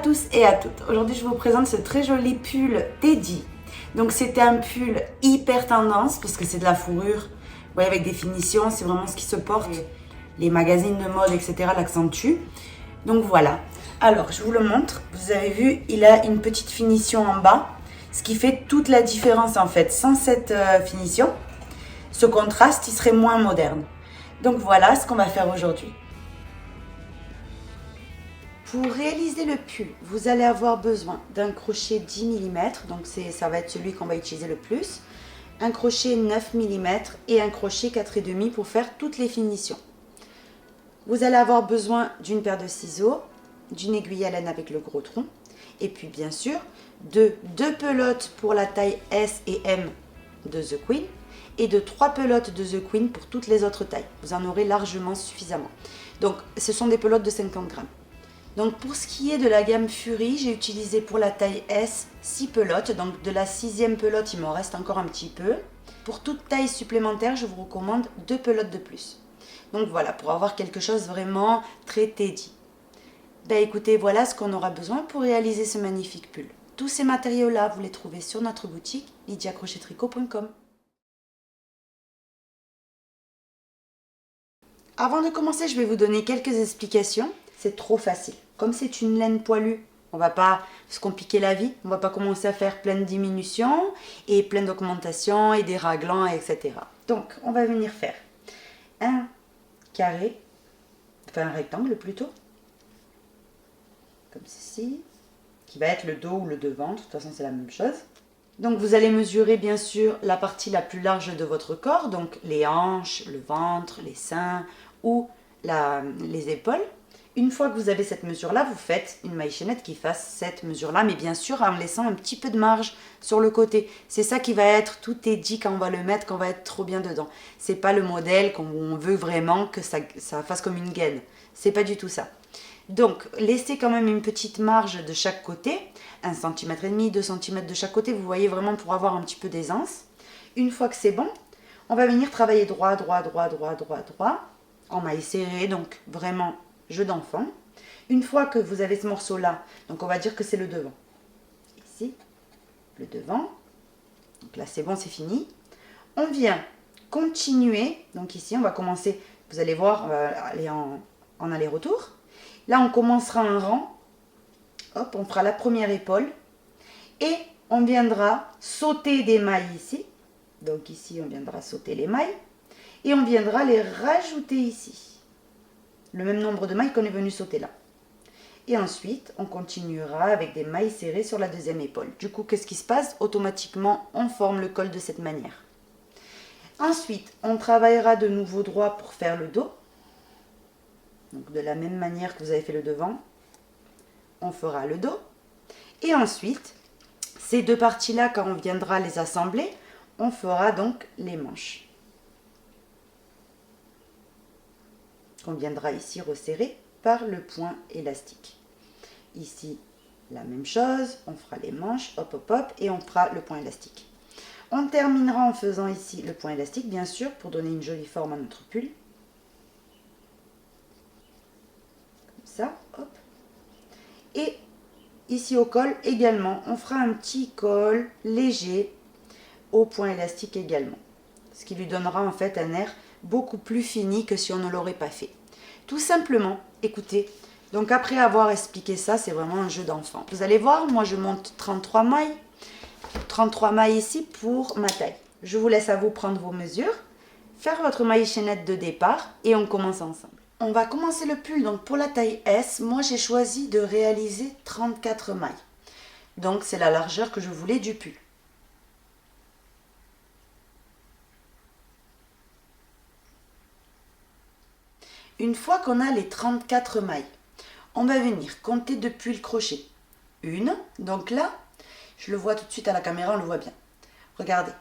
tous et à toutes. Aujourd'hui, je vous présente ce très joli pull Teddy. Donc, c'était un pull hyper tendance parce que c'est de la fourrure. Vous voyez, avec des finitions, c'est vraiment ce qui se porte. Les magazines de mode, etc. l'accentuent. Donc, voilà. Alors, je vous le montre. Vous avez vu, il a une petite finition en bas. Ce qui fait toute la différence en fait. Sans cette finition, ce contraste, il serait moins moderne. Donc, voilà ce qu'on va faire aujourd'hui. Pour réaliser le pull, vous allez avoir besoin d'un crochet 10 mm, donc ça va être celui qu'on va utiliser le plus, un crochet 9 mm et un crochet 4,5 pour faire toutes les finitions. Vous allez avoir besoin d'une paire de ciseaux, d'une aiguille à laine avec le gros tronc, et puis bien sûr de 2 pelotes pour la taille S et M de The Queen, et de 3 pelotes de The Queen pour toutes les autres tailles. Vous en aurez largement suffisamment. Donc ce sont des pelotes de 50 grammes. Donc pour ce qui est de la gamme Fury, j'ai utilisé pour la taille S 6 pelotes. Donc de la 6e pelote, il m'en reste encore un petit peu. Pour toute taille supplémentaire, je vous recommande 2 pelotes de plus. Donc voilà, pour avoir quelque chose vraiment très Teddy. Ben écoutez, voilà ce qu'on aura besoin pour réaliser ce magnifique pull. Tous ces matériaux-là, vous les trouvez sur notre boutique lydiacrochettricot.com. Avant de commencer, je vais vous donner quelques explications. C'est trop facile. Comme c'est une laine poilue, on ne va pas se compliquer la vie. On ne va pas commencer à faire plein de diminutions et plein d'augmentations et des raglans, etc. Donc, on va venir faire un carré, enfin un rectangle plutôt, comme ceci, qui va être le dos ou le devant. De toute façon, c'est la même chose. Donc, vous allez mesurer bien sûr la partie la plus large de votre corps, donc les hanches, le ventre, les seins ou les épaules. Une fois que vous avez cette mesure-là, vous faites une maille chaînette qui fasse cette mesure-là, mais bien sûr en laissant un petit peu de marge sur le côté. C'est ça qui va être tout Teddy quand on va le mettre, quand on va être trop bien dedans. C'est pas le modèle qu'on veut vraiment que ça fasse comme une gaine. C'est pas du tout ça. Donc, laissez quand même une petite marge de chaque côté, 1,5 cm, 2 cm de chaque côté, vous voyez vraiment pour avoir un petit peu d'aisance. Une fois que c'est bon, on va venir travailler droit, droit, droit, droit, droit, droit, en maille serrée, donc vraiment jeu d'enfant. Une fois que vous avez ce morceau-là, donc on va dire que c'est le devant. Ici, le devant. Donc là, c'est bon, c'est fini. On vient continuer. Donc ici, on va commencer, vous allez voir, on va aller en aller-retour. Là, on commencera un rang. Hop, on fera la première épaule. Et on viendra sauter des mailles ici. Donc ici, on viendra sauter les mailles. Et on viendra les rajouter ici. Le même nombre de mailles qu'on est venu sauter là. Et ensuite, on continuera avec des mailles serrées sur la deuxième épaule. Du coup, qu'est-ce qui se passe? Automatiquement, on forme le col de cette manière. Ensuite, on travaillera de nouveau droit pour faire le dos. Donc, de la même manière que vous avez fait le devant, on fera le dos. Et ensuite, ces deux parties-là, quand on viendra les assembler, on fera donc les manches. On viendra ici resserrer par le point élastique. Ici, la même chose, on fera les manches, hop, hop, hop, et on fera le point élastique. On terminera en faisant ici le point élastique, bien sûr, pour donner une jolie forme à notre pull. Comme ça, hop. Et ici au col également, on fera un petit col léger au point élastique également. Ce qui lui donnera en fait un air beaucoup plus fini que si on ne l'aurait pas fait. Tout simplement, écoutez, donc après avoir expliqué ça, c'est vraiment un jeu d'enfant. Vous allez voir, moi je monte 33 mailles. 33 mailles ici pour ma taille. Je vous laisse à vous prendre vos mesures, faire votre maille chaînette de départ et on commence ensemble. On va commencer le pull, donc pour la taille S, moi j'ai choisi de réaliser 34 mailles. Donc c'est la largeur que je voulais du pull. Une fois qu'on a les 34 mailles, on va venir compter depuis le crochet. Une, donc là, je le vois tout de suite à la caméra, on le voit bien. Regardez,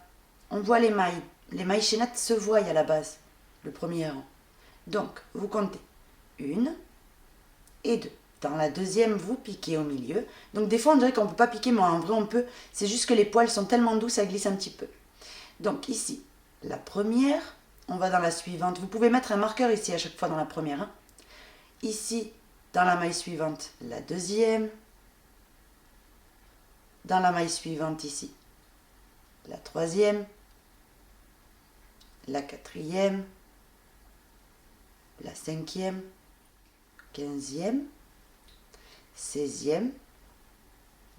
on voit les mailles chaînettes se voient à la base, le premier rang. Donc, vous comptez 1 et 2. Dans la deuxième, vous piquez au milieu. Donc des fois, on dirait qu'on ne peut pas piquer, mais en vrai, on peut. C'est juste que les poils sont tellement doux, ça glisse un petit peu. Donc ici, la première, on va dans la suivante. Vous pouvez mettre un marqueur ici à chaque fois dans la première. Ici, dans la maille suivante, la deuxième. dans la maille suivante ici. La troisième, la quatrième, la cinquième, 15e, 16e,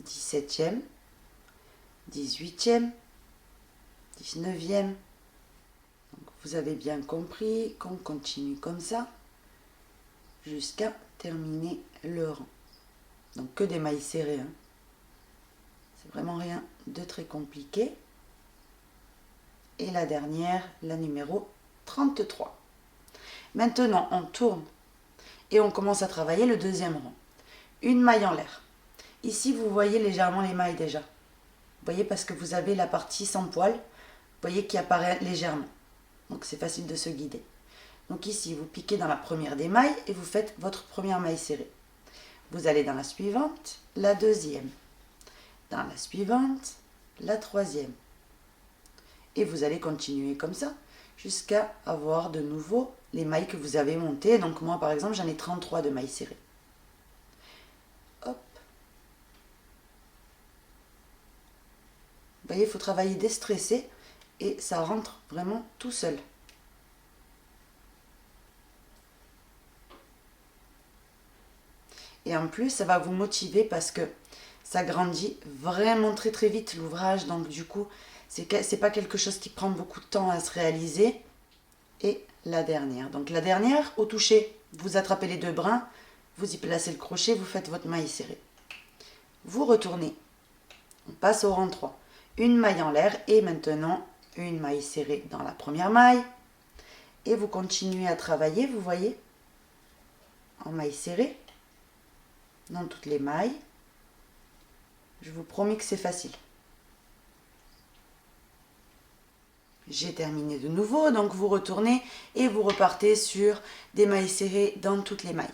17e, 18e, 19e. Donc vous avez bien compris qu'on continue comme ça jusqu'à terminer le rang. Donc que des mailles serrées, hein. C'est vraiment rien de très compliqué. Et la dernière, la numéro 33. Maintenant, on tourne et on commence à travailler le deuxième rang. Une maille en l'air. Ici, vous voyez légèrement les mailles déjà. Vous voyez, parce que vous avez la partie sans poil, vous voyez qui apparaît légèrement. Donc c'est facile de se guider. Donc ici, vous piquez dans la première des mailles et vous faites votre première maille serrée. Vous allez dans la suivante, la deuxième. Dans la suivante, la troisième. Et vous allez continuer comme ça jusqu'à avoir de nouveau les mailles que vous avez montées. Donc moi, par exemple, j'en ai 33 de mailles serrées. Hop. Vous voyez, il faut travailler déstressé et ça rentre vraiment tout seul. Et en plus, ça va vous motiver parce que ça grandit vraiment très très vite l'ouvrage. Donc du coup, c'est pas quelque chose qui prend beaucoup de temps à se réaliser. Et la dernière. Donc la dernière, au toucher, vous attrapez les deux brins, vous y placez le crochet, vous faites votre maille serrée. Vous retournez. On passe au rang 3. Une maille en l'air et maintenant une maille serrée dans la première maille. Et vous continuez à travailler, vous voyez, en maille serrée, dans toutes les mailles. Je vous promets que c'est facile. J'ai terminé de nouveau, donc vous retournez et vous repartez sur des mailles serrées dans toutes les mailles.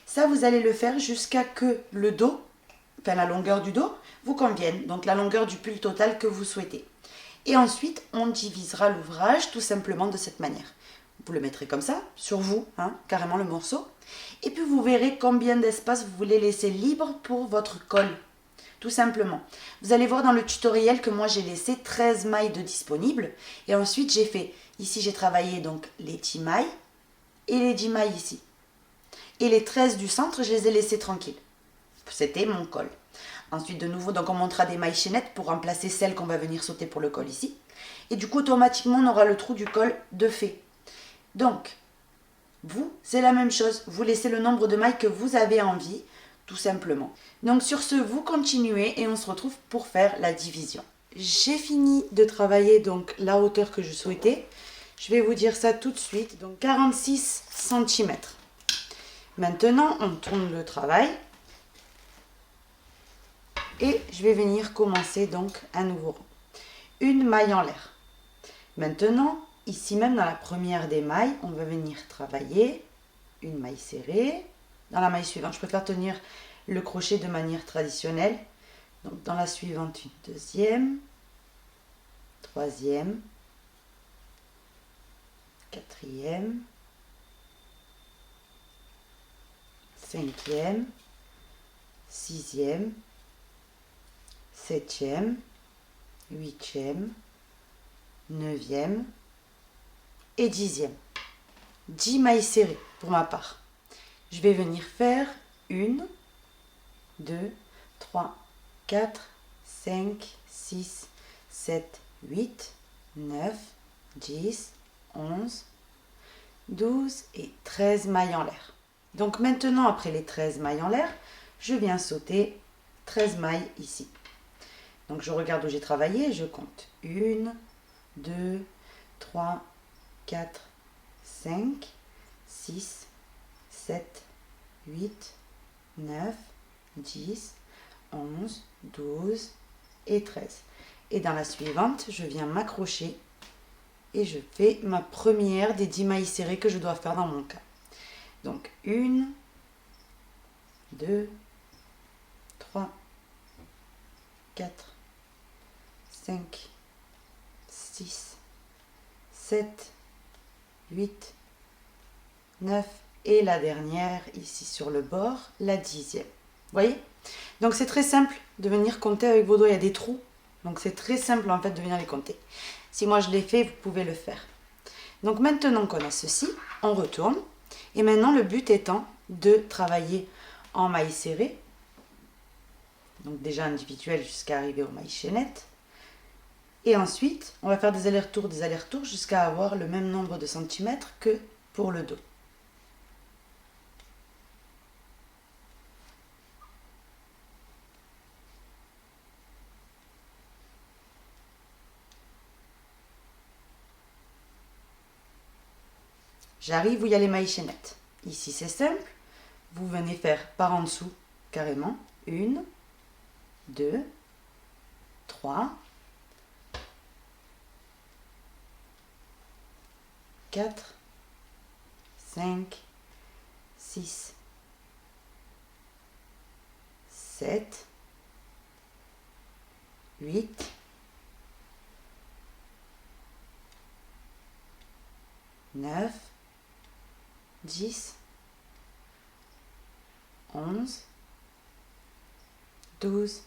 Ça, vous allez le faire jusqu'à que le dos, enfin la longueur du dos, vous convienne, donc la longueur du pull total que vous souhaitez. Et ensuite, on divisera l'ouvrage tout simplement de cette manière. Vous le mettrez comme ça, sur vous, hein, carrément le morceau. Et puis vous verrez combien d'espace vous voulez laisser libre pour votre col. Tout simplement. Vous allez voir dans le tutoriel que moi j'ai laissé 13 mailles de disponibles. Et ensuite j'ai fait, ici j'ai travaillé donc les 10 mailles et les 10 mailles ici. Et les 13 du centre, je les ai laissées tranquilles. C'était mon col. Ensuite de nouveau, donc on montera des mailles chaînettes pour remplacer celles qu'on va venir sauter pour le col ici. Et du coup automatiquement on aura le trou du col de fait. Donc, vous, c'est la même chose. Vous laissez le nombre de mailles que vous avez envie. Tout simplement. Donc sur ce, vous continuez et on se retrouve pour faire la division. J'ai fini de travailler donc la hauteur que je souhaitais. Je vais vous dire ça tout de suite. Donc 46 cm. Maintenant, on tourne le travail. Et je vais venir commencer donc un nouveau rang. Une maille en l'air. Maintenant, ici même dans la première des mailles, on va venir travailler une maille serrée. Dans la maille suivante, je préfère tenir le crochet de manière traditionnelle. Donc dans la suivante, une deuxième, troisième, quatrième, cinquième, sixième, septième, huitième, neuvième et dixième. 10 mailles serrées pour ma part. Je vais venir faire 1, 2, 3, 4, 5, 6, 7, 8, 9, 10, 11, 12 et 13 mailles en l'air. Donc maintenant, après les 13 mailles en l'air, je viens sauter 13 mailles ici. Donc je regarde où j'ai travaillé, je compte 1, 2, 3, 4, 5, 6, 7, 8, 9, 10, 11, 12 et 13. Et dans la suivante, je viens m'accrocher et je fais ma première des 10 mailles serrées que je dois faire dans mon cas. Donc 1, 2, 3, 4, 5, 6, 7, 8, 9 et la dernière ici sur le bord, la 10e. Vous voyez? Donc c'est très simple de venir compter avec vos doigts, il y a des trous. Donc c'est très simple en fait de venir les compter. Si moi je l'ai fait, vous pouvez le faire. Donc maintenant qu'on a ceci, on retourne. Et maintenant le but étant de travailler en mailles serrées. Donc déjà individuel jusqu'à arriver aux mailles chaînettes. Et ensuite, on va faire des allers-retours jusqu'à avoir le même nombre de centimètres que pour le dos. J'arrive où il y a les mailles chaînettes. Ici, c'est simple. Vous venez faire par en dessous, carrément. 1, 2, 3, 4, 5, 6, 7, 8, 9, 10, 11, 12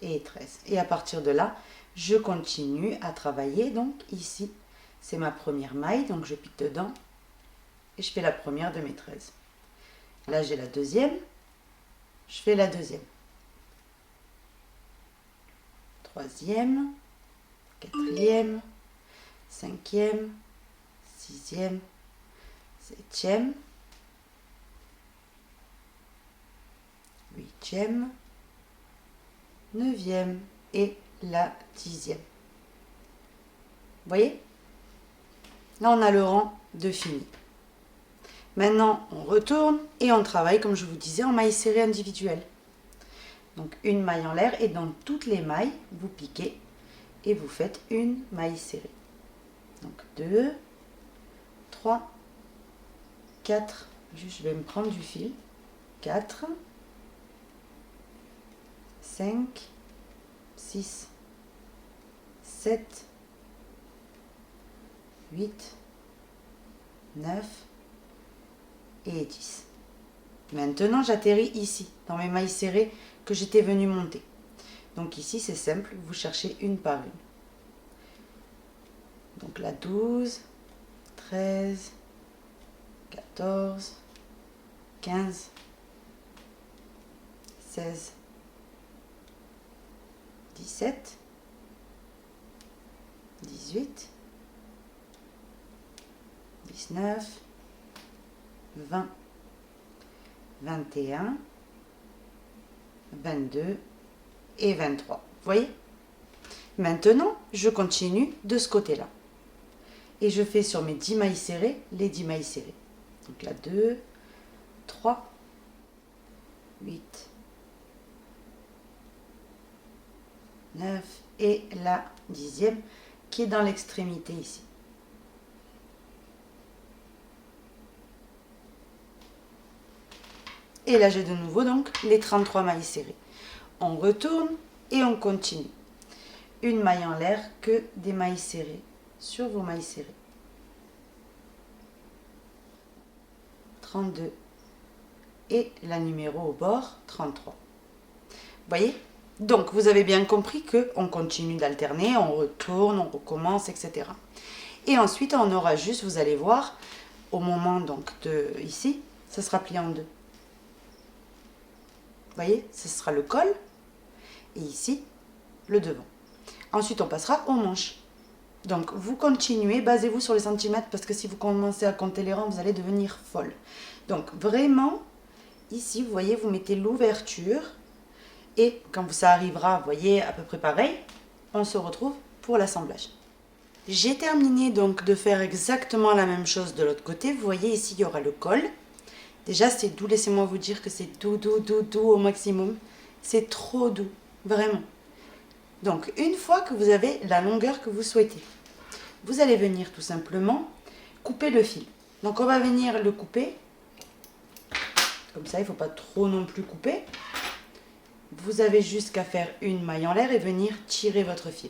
et 13. Et à partir de là, je continue à travailler. Donc ici, c'est ma première maille. Donc je pique dedans et je fais la première de mes 13. Là, j'ai la deuxième. Je fais la deuxième. Troisième, quatrième, cinquième, sixième, septième, huitième, neuvième et la 10e. Vous voyez? Là, on a le rang de fini. Maintenant, on retourne et on travaille, comme je vous disais, en mailles serrées individuelles. Donc, une maille en l'air et dans toutes les mailles, vous piquez et vous faites une maille serrée. Donc, 2, 3, 4, juste je vais me prendre du fil, 4, 5, 6, 7, 8, 9 et 10. Maintenant, j'atterris ici, dans mes mailles serrées que j'étais venue monter. Donc ici, c'est simple, vous cherchez une par une. Donc la 12, 13, 14, 15, 16, 17, 18, 19, 20, 21, 22 et 23. Vous voyez? Maintenant, je continue de ce côté-là. Et je fais sur mes 10 mailles serrées, les 10 mailles serrées. Donc là, 2, 3, 8, 9 et la 10e qui est dans l'extrémité ici. Et là, j'ai de nouveau donc les 33 mailles serrées. On retourne et on continue. Une maille en l'air que des mailles serrées sur vos mailles serrées. 32 et la numéro au bord 33. Vous voyez? Donc, vous avez bien compris qu'on continue d'alterner, on retourne, on recommence, etc. Et ensuite, on aura juste, vous allez voir, au moment donc de ici, ça sera plié en deux. Vous voyez, ce sera le col et ici, le devant. Ensuite, on passera aux manches. Donc, vous continuez, basez-vous sur les centimètres parce que si vous commencez à compter les rangs, vous allez devenir folle. Donc, vraiment, ici, vous voyez, vous mettez l'ouverture et quand ça arrivera, vous voyez, à peu près pareil, on se retrouve pour l'assemblage. J'ai terminé donc de faire exactement la même chose de l'autre côté. Vous voyez, ici, il y aura le col. Déjà, c'est doux. Laissez-moi vous dire que c'est doux, doux, doux, doux au maximum. C'est trop doux, vraiment. Donc, une fois que vous avez la longueur que vous souhaitez, vous allez venir tout simplement couper le fil. Donc, on va venir le couper. Comme ça, il ne faut pas trop non plus couper. Vous avez juste qu'à faire une maille en l'air et venir tirer votre fil.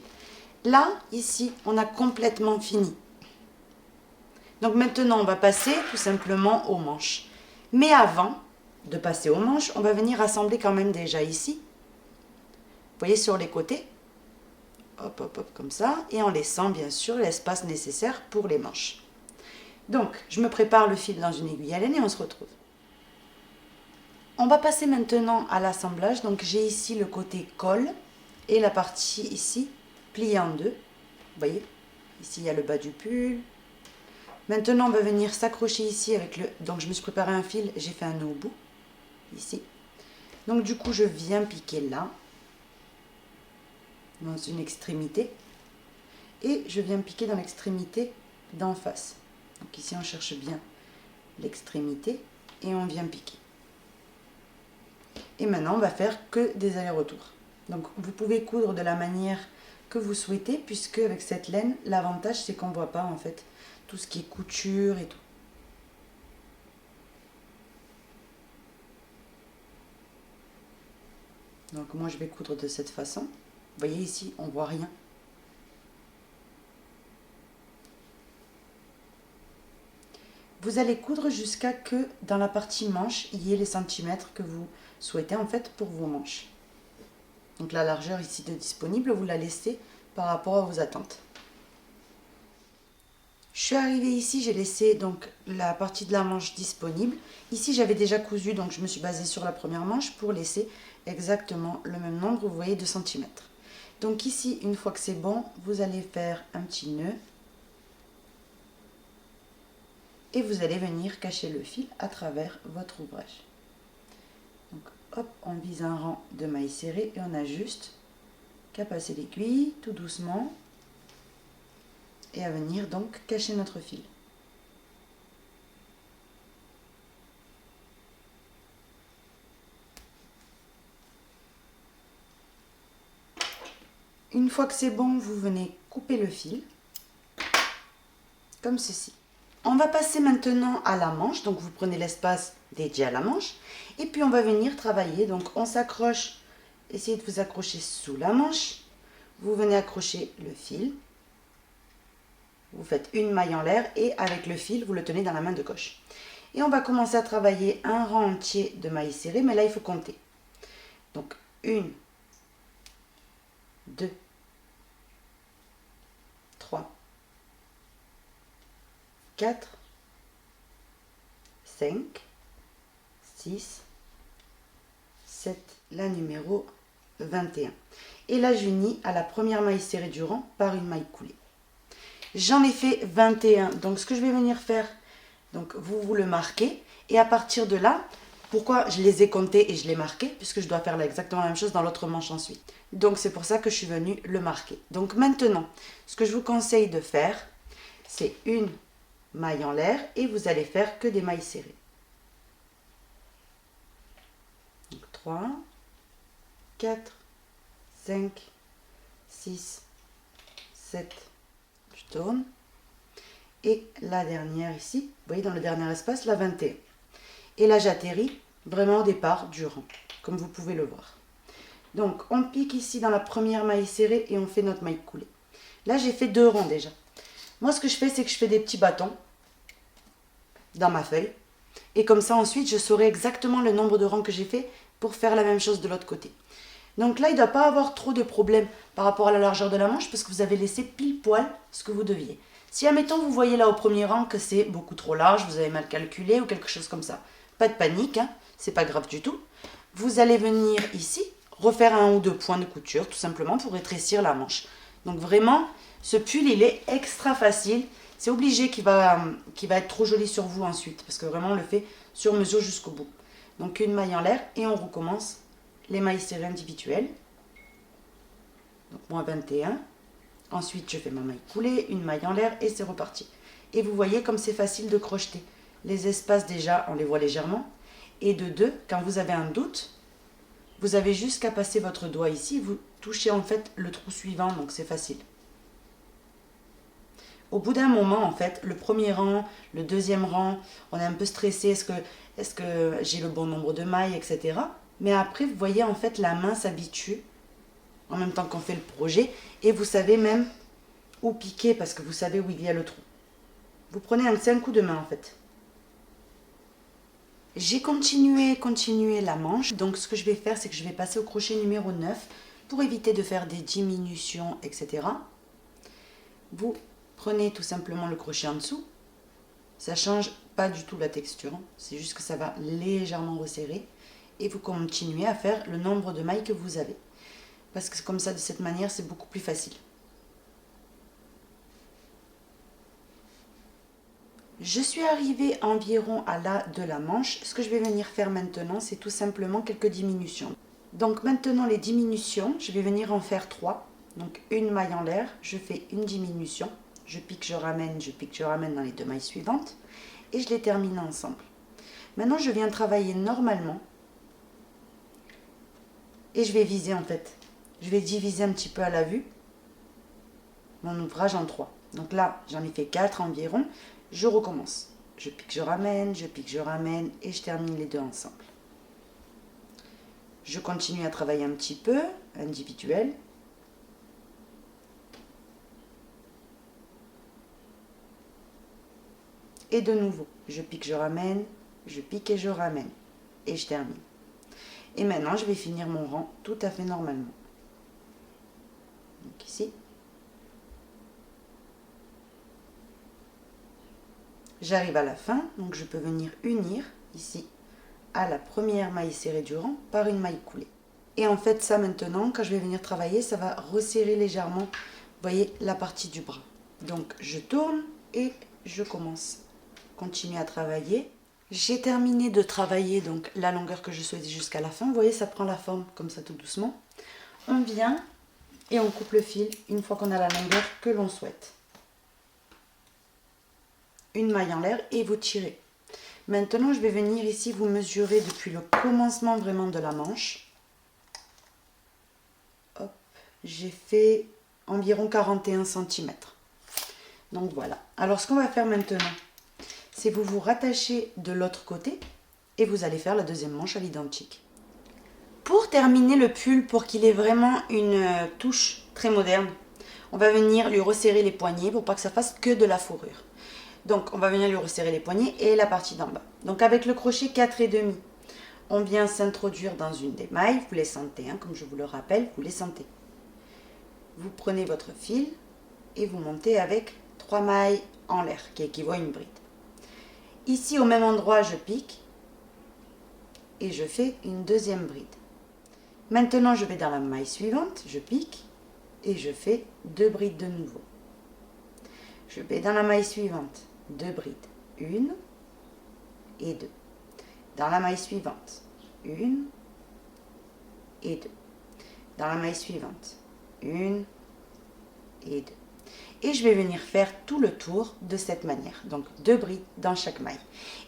Là, ici, on a complètement fini. Donc, maintenant, on va passer tout simplement aux manches. Mais avant, de passer aux manches, on va venir assembler quand même déjà ici. Vous voyez sur les côtés, hop, hop, hop, comme ça, et en laissant bien sûr l'espace nécessaire pour les manches. Donc, je me prépare le fil dans une aiguille à laine et on se retrouve. On va passer maintenant à l'assemblage. Donc, j'ai ici le côté col et la partie ici pliée en deux. Vous voyez, ici il y a le bas du pull. Maintenant, on va venir s'accrocher ici avec le... Donc, je me suis préparé un fil, j'ai fait un nœud au bout, ici. Donc, du coup, je viens piquer là, dans une extrémité. Et je viens piquer dans l'extrémité d'en face. Donc, ici, on cherche bien l'extrémité et on vient piquer. Et maintenant, on va faire que des allers-retours. Donc, vous pouvez coudre de la manière que vous souhaitez, puisque avec cette laine, l'avantage, c'est qu'on ne voit pas, en fait, tout ce qui est couture et tout. Donc, moi, je vais coudre de cette façon. Vous voyez ici, on ne voit rien. Vous allez coudre jusqu'à que dans la partie manche, il y ait les centimètres que vous souhaitez, en fait, pour vos manches. Donc, la largeur ici de disponible, vous la laissez par rapport à vos attentes. Je suis arrivée ici, j'ai laissé donc la partie de la manche disponible. Ici, j'avais déjà cousu, donc je me suis basée sur la première manche pour laisser exactement le même nombre, vous voyez, de centimètres. Donc ici, une fois que c'est bon, vous allez faire un petit nœud. Et vous allez venir cacher le fil à travers votre ouvrage. Donc hop, on vise un rang de mailles serrées et on a juste qu'à passer l'aiguille tout doucement. Et à venir donc cacher notre fil. Une fois que c'est bon, vous venez couper le fil, comme ceci. On va passer maintenant à la manche, donc vous prenez l'espace dédié à la manche, et puis on va venir travailler, donc on s'accroche, essayez de vous accrocher sous la manche, vous venez accrocher le fil, vous faites une maille en l'air et avec le fil, vous le tenez dans la main de gauche. Et on va commencer à travailler un rang entier de mailles serrées, mais là il faut compter. Donc 1, 2, 3, 4, 5, 6, 7, la numéro 21. Et là j'unis à la première maille serrée du rang par une maille coulée. J'en ai fait 21, donc ce que je vais venir faire, donc vous le marquez, et à partir de là, pourquoi je les ai comptés et je les marqués, puisque je dois faire là exactement la même chose dans l'autre manche ensuite. Donc c'est pour ça que je suis venue le marquer. Donc maintenant, ce que je vous conseille de faire, c'est une maille en l'air, et vous allez faire que des mailles serrées. Donc 3, 4, 5, 6, 7, je tourne. Et la dernière ici, vous voyez dans le dernier espace, la 21. Et là j'atterris vraiment au départ du rang, comme vous pouvez le voir. Donc on pique ici dans la première maille serrée et on fait notre maille coulée. Là j'ai fait 2 rangs déjà. Moi ce que je fais, c'est que je fais des petits bâtons dans ma feuille. Et comme ça ensuite je saurai exactement le nombre de rangs que j'ai fait pour faire la même chose de l'autre côté. Donc là il ne doit pas avoir trop de problèmes par rapport à la largeur de la manche parce que vous avez laissé pile poil ce que vous deviez. Si admettons vous voyez là au premier rang que c'est beaucoup trop large, vous avez mal calculé ou quelque chose comme ça, pas de panique, hein, c'est pas grave du tout. Vous allez venir ici refaire 1 ou 2 points de couture tout simplement pour rétrécir la manche. Donc vraiment ce pull il est extra facile, c'est obligé qu'il va être trop joli sur vous ensuite parce que vraiment on le fait sur mesure jusqu'au bout. Donc une maille en l'air et on recommence les mailles serrées individuelles. Donc moi 21. Ensuite, je fais ma maille coulée, une maille en l'air et c'est reparti. Et vous voyez comme c'est facile de crocheter. Les espaces déjà, on les voit légèrement. Et de 2, quand vous avez un doute, vous avez juste qu'à passer votre doigt ici. Vous touchez en fait le trou suivant, donc c'est facile. Au bout d'un moment, en fait, le premier rang, le deuxième rang, on est un peu stressé. Est-ce que j'ai le bon nombre de mailles, etc. Mais après, vous voyez, en fait, la main s'habitue en même temps qu'on fait le projet, et vous savez même où piquer, parce que vous savez où il y a le trou. Vous prenez un coup de main, en fait. J'ai continué la manche. Donc ce que je vais faire, c'est que je vais passer au crochet numéro 9 pour éviter de faire des diminutions, etc. Vous prenez tout simplement le crochet en dessous. Ça change pas du tout la texture, c'est juste que ça va légèrement resserrer. Et vous continuez à faire le nombre de mailles que vous avez. Parce que comme ça, de cette manière, c'est beaucoup plus facile. Je suis arrivée environ à la de la manche. Ce que je vais venir faire maintenant, c'est tout simplement quelques diminutions. Donc maintenant, les diminutions, je vais venir en faire 3. Donc une maille en l'air, je fais une diminution. Je pique, je ramène dans les 2 mailles suivantes. Et je les termine ensemble. Maintenant, je viens travailler normalement. Et je vais viser en fait. Je vais diviser un petit peu à la vue mon ouvrage en 3. Donc là, j'en ai fait 4 environ. Je recommence. Je pique, je ramène et je termine les 2 ensemble. Je continue à travailler un petit peu, individuel. Et de nouveau, je pique, je ramène, je pique et je ramène. Et je termine. Et maintenant, je vais finir mon rang tout à fait normalement. Donc ici. J'arrive à la fin, donc je peux venir unir ici à la première maille serrée du rang par une maille coulée. Et en fait, ça maintenant, quand je vais venir travailler, ça va resserrer légèrement, vous voyez, la partie du bras. Donc je tourne et je commence. Continue à travailler. J'ai terminé de travailler donc la longueur que je souhaitais jusqu'à la fin. Vous voyez, ça prend la forme comme ça tout doucement. On vient et on coupe le fil une fois qu'on a la longueur que l'on souhaite. Une maille en l'air et vous tirez. Maintenant, je vais venir ici vous mesurer depuis le commencement vraiment de la manche. Hop, j'ai fait environ 41 cm. Donc voilà. Alors, ce qu'on va faire maintenant, c'est vous vous rattachez de l'autre côté et vous allez faire la deuxième manche à l'identique. Pour terminer le pull, pour qu'il ait vraiment une touche très moderne, on va venir lui resserrer les poignets pour pas que ça fasse que de la fourrure. Donc, on va venir lui resserrer les poignets et la partie d'en bas. Donc, avec le crochet 4,5, on vient s'introduire dans une des mailles. Vous les sentez, hein, comme je vous le rappelle, vous les sentez. Vous prenez votre fil et vous montez avec 3 mailles en l'air, qui équivaut à une bride. Ici, au même endroit, je pique et je fais une deuxième bride. Maintenant, je vais dans la maille suivante, je pique et je fais 2 brides de nouveau. Je vais dans la maille suivante, 2 brides, 1 et 2. Dans la maille suivante, 1 et 2. Dans la maille suivante, 1 et 2. Et je vais venir faire tout le tour de cette manière. Donc 2 brides dans chaque maille.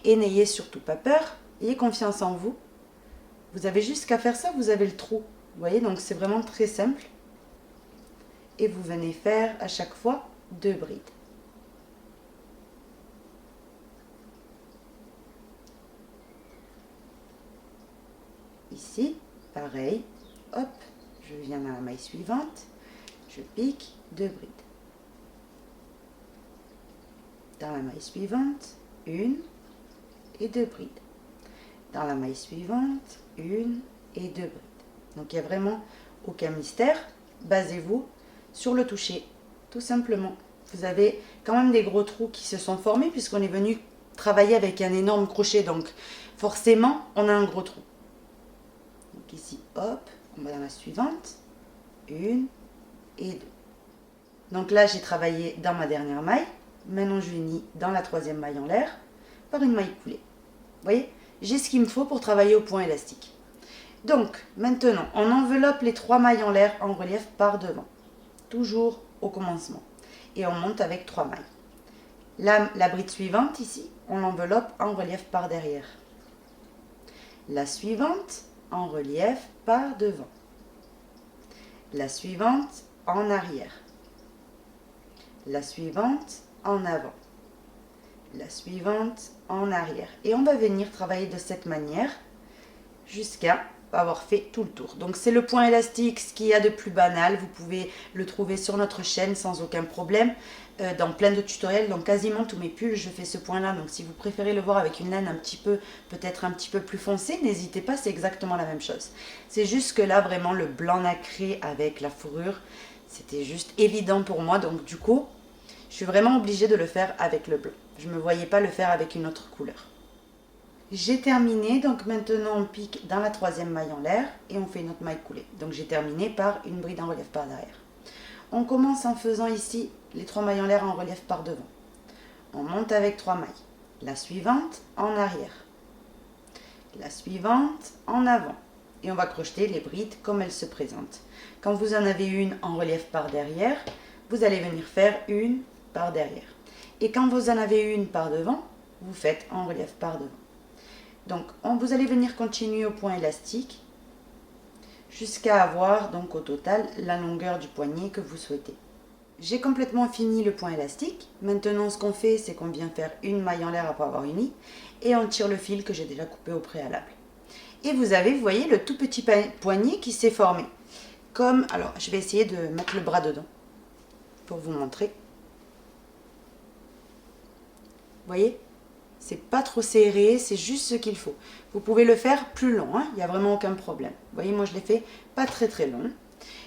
Et n'ayez surtout pas peur, ayez confiance en vous. Vous avez juste qu'à faire ça, vous avez le trou. Vous voyez, donc c'est vraiment très simple. Et vous venez faire à chaque fois 2 brides. Ici, pareil, hop, je viens à la maille suivante, je pique 2 brides. Dans la maille suivante, 1 et 2 brides. Dans la maille suivante, 1 et 2 brides. Donc il n'y a vraiment aucun mystère. Basez-vous sur le toucher, tout simplement. Vous avez quand même des gros trous qui se sont formés puisqu'on est venu travailler avec un énorme crochet. Donc forcément, on a un gros trou. Donc ici, hop, on va dans la suivante, 1 et 2. Donc là, j'ai travaillé dans ma dernière maille. Maintenant, je unis dans la 3e maille en l'air par une maille coulée. Vous voyez, j'ai ce qu'il me faut pour travailler au point élastique. Donc, maintenant, on enveloppe les 3 mailles en l'air en relief par devant. Toujours au commencement. Et on monte avec 3 mailles. La bride suivante, ici, on l'enveloppe en relief par derrière. La suivante, en relief par devant. La suivante en arrière. La suivante en avant. La suivante en arrière. Et on va venir travailler de cette manière jusqu'à avoir fait tout le tour. Donc c'est le point élastique, ce qu'il y a de plus banal. Vous pouvez le trouver sur notre chaîne sans aucun problème, dans plein de tutoriels. Donc quasiment tous mes pulls, je fais ce point là. Donc si vous préférez le voir avec une laine un petit peu, peut-être un petit peu plus foncée, n'hésitez pas, c'est exactement la même chose. C'est juste que là vraiment le blanc nacré avec la fourrure, c'était juste évident pour moi. Donc du coup, je suis vraiment obligée de le faire avec le blanc. Je ne me voyais pas le faire avec une autre couleur. J'ai terminé, donc maintenant on pique dans la troisième maille en l'air et on fait notre maille coulée. Donc j'ai terminé par une bride en relief par derrière. On commence en faisant ici les 3 mailles en l'air en relief par devant. On monte avec 3 mailles. La suivante en arrière. La suivante en avant. Et on va crocheter les brides comme elles se présentent. Quand vous en avez une en relief par derrière, vous allez venir faire une par derrière. Et quand vous en avez une par devant, vous faites en relief par devant. Donc, vous allez venir continuer au point élastique jusqu'à avoir donc au total la longueur du poignet que vous souhaitez. J'ai complètement fini le point élastique. Maintenant, ce qu'on fait, c'est qu'on vient faire une maille en l'air après avoir uni et on tire le fil que j'ai déjà coupé au préalable. Et vous avez, vous voyez, le tout petit poignet qui s'est formé. Comme, alors, je vais essayer de mettre le bras dedans pour vous montrer. Vous voyez ? C'est pas trop serré, c'est juste ce qu'il faut. Vous pouvez le faire plus long, il n'y a vraiment aucun problème. Vous voyez, moi je l'ai fait pas très très long.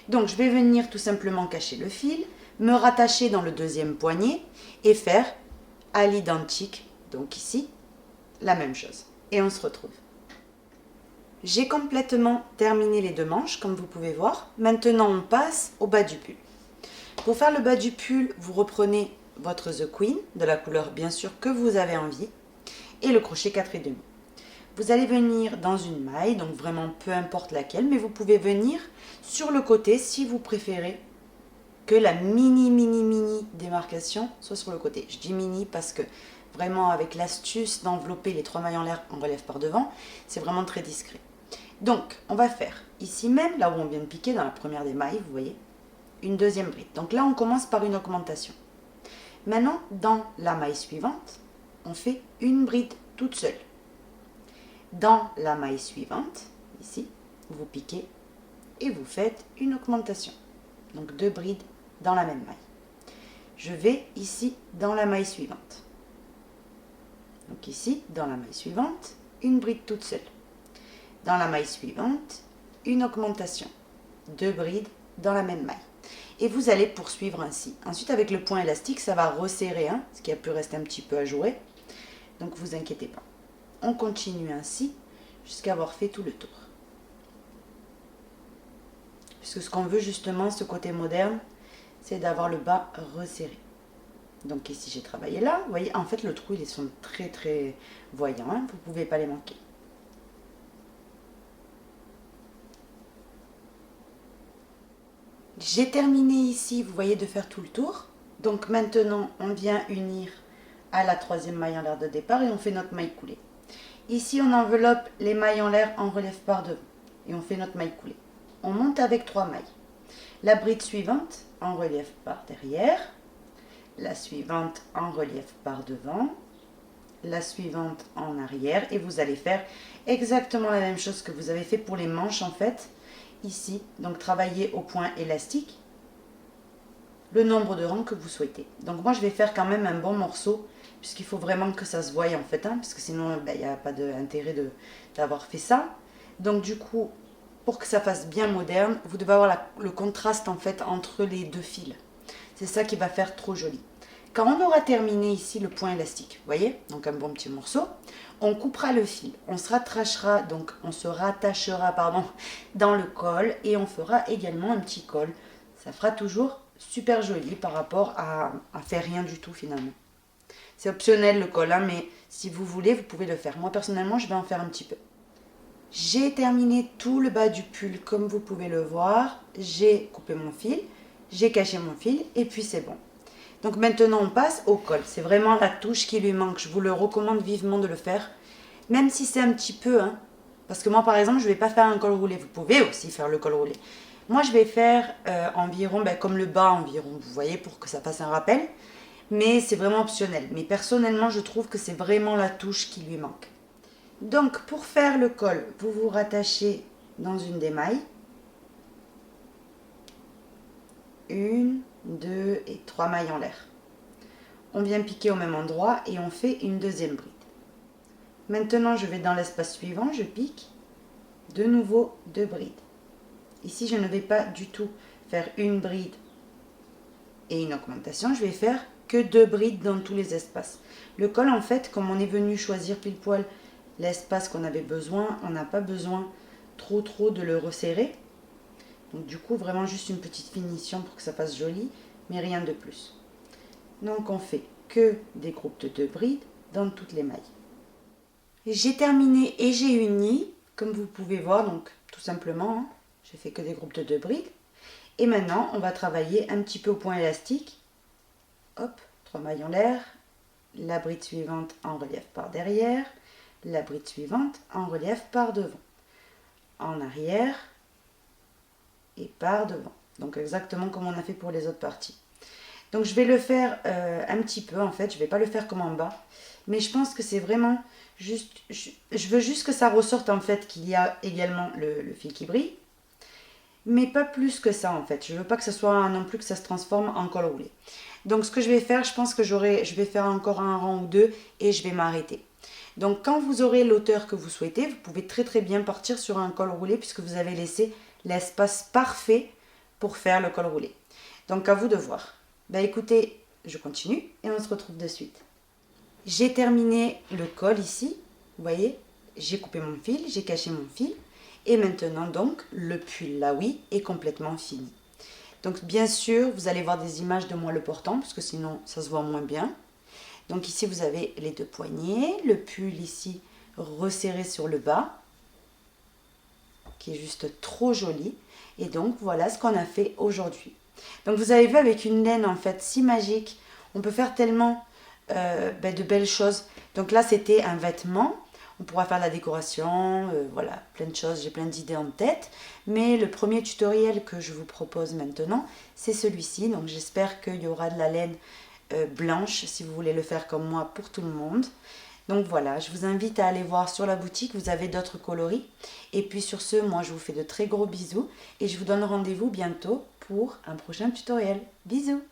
Donc je vais venir tout simplement cacher le fil, me rattacher dans le deuxième poignet et faire à l'identique, donc ici, la même chose. Et on se retrouve. J'ai complètement terminé les 2 manches, comme vous pouvez voir. Maintenant on passe au bas du pull. Pour faire le bas du pull, vous reprenez votre The Queen, de la couleur bien sûr que vous avez envie, et le crochet 4,5. Vous allez venir dans une maille, donc vraiment peu importe laquelle, mais vous pouvez venir sur le côté si vous préférez que la mini démarcation soit sur le côté. Je dis mini parce que vraiment avec l'astuce d'envelopper les 3 mailles en l'air en relief par devant, c'est vraiment très discret. Donc on va faire ici même, là où on vient de piquer dans la première des mailles, vous voyez, une deuxième bride. Donc là on commence par une augmentation. Maintenant dans la maille suivante, on fait une bride toute seule. Dans la maille suivante, ici, vous piquez et vous faites une augmentation. Donc 2 brides dans la même maille. Je vais ici dans la maille suivante. Donc ici, dans la maille suivante, une bride toute seule. Dans la maille suivante, une augmentation. 2 brides dans la même maille. Et vous allez poursuivre ainsi. Ensuite, avec le point élastique, ça va resserrer, ce qui a pu rester un petit peu à jouer. Donc, vous inquiétez pas. On continue ainsi jusqu'à avoir fait tout le tour. Puisque ce qu'on veut justement, ce côté moderne, c'est d'avoir le bas resserré. Donc ici, j'ai travaillé là. Vous voyez, en fait, le trou, ils sont très très voyants. Vous ne pouvez pas les manquer. J'ai terminé ici, vous voyez, de faire tout le tour. Donc maintenant, on vient unir à la troisième maille en l'air de départ et on fait notre maille coulée. Ici, on enveloppe les mailles en l'air en relief par devant et on fait notre maille coulée. On monte avec 3 mailles. La bride suivante en relief par derrière, la suivante en relief par devant, la suivante en arrière et vous allez faire exactement la même chose que vous avez fait pour les manches en fait. Ici, donc travailler au point élastique le nombre de rangs que vous souhaitez. Donc moi je vais faire quand même un bon morceau puisqu'il faut vraiment que ça se voie en fait, parce que sinon il n'y a pas d'intérêt d'avoir fait ça. Donc du coup, pour que ça fasse bien moderne, vous devez avoir le contraste en fait entre les 2 fils. C'est ça qui va faire trop joli. Quand on aura terminé ici le point élastique, vous voyez, donc un bon petit morceau, on coupera le fil, on se rattachera dans le col et on fera également un petit col. Ça fera toujours super joli par rapport à faire rien du tout finalement. C'est optionnel le col, mais si vous voulez, vous pouvez le faire. Moi personnellement, je vais en faire un petit peu. J'ai terminé tout le bas du pull comme vous pouvez le voir. J'ai coupé mon fil, j'ai caché mon fil et puis c'est bon. Donc maintenant on passe au col. C'est vraiment la touche qui lui manque. Je vous le recommande vivement de le faire. Même si c'est un petit peu. Parce que moi par exemple je ne vais pas faire un col roulé. Vous pouvez aussi faire le col roulé. Moi je vais faire environ comme le bas environ. Vous voyez, pour que ça fasse un rappel. Mais c'est vraiment optionnel. Mais personnellement je trouve que c'est vraiment la touche qui lui manque. Donc pour faire le col, vous vous rattachez dans une des mailles. 1, 2 et 3 mailles en l'air. On vient piquer au même endroit et on fait une deuxième bride. Maintenant, je vais dans l'espace suivant, je pique, de nouveau 2 brides. Ici, je ne vais pas du tout faire une bride et une augmentation, je vais faire que 2 brides dans tous les espaces. Le col, en fait, comme on est venu choisir pile poil l'espace qu'on avait besoin, on n'a pas besoin trop de le resserrer. Donc du coup, vraiment juste une petite finition pour que ça fasse joli, mais rien de plus. Donc on fait que des groupes de 2 brides dans toutes les mailles. J'ai terminé et j'ai uni, comme vous pouvez voir, donc tout simplement, hein, j'ai fait que des groupes de 2 brides. Et maintenant, on va travailler un petit peu au point élastique. Hop, 3 mailles en l'air, la bride suivante en relief par derrière, la bride suivante en relief par devant, en arrière et par devant. Donc exactement comme on a fait pour les autres parties. Donc je vais le faire un petit peu en fait, je ne vais pas le faire comme en bas, mais je pense que c'est vraiment juste, je veux juste que ça ressorte en fait qu'il y a également le fil qui brille, mais pas plus que ça en fait. Je veux pas que ce soit non plus que ça se transforme en col roulé. Donc ce que je vais faire, je pense que je vais faire encore un rang ou deux et je vais m'arrêter. Donc quand vous aurez l'auteur que vous souhaitez, vous pouvez très bien partir sur un col roulé puisque vous avez laissé l'espace parfait pour faire le col roulé. Donc à vous de voir. Ben écoutez, je continue et on se retrouve de suite. J'ai terminé le col ici, vous voyez, j'ai coupé mon fil, j'ai caché mon fil. Et maintenant donc, le pull là oui est complètement fini. Donc bien sûr, vous allez voir des images de moi le portant, parce que sinon ça se voit moins bien. Donc ici vous avez les 2 poignets, le pull ici resserré sur le bas, qui est juste trop joli. Et donc voilà ce qu'on a fait aujourd'hui. Donc vous avez vu avec une laine en fait si magique, on peut faire tellement de belles choses. Donc là c'était un vêtement. On pourra faire la décoration, voilà, plein de choses, j'ai plein d'idées en tête. Mais le premier tutoriel que je vous propose maintenant, c'est celui-ci. Donc j'espère qu'il y aura de la laine blanche, si vous voulez le faire comme moi, pour tout le monde. Donc voilà, je vous invite à aller voir sur la boutique, vous avez d'autres coloris. Et puis sur ce, moi je vous fais de très gros bisous et je vous donne rendez-vous bientôt pour un prochain tutoriel. Bisous!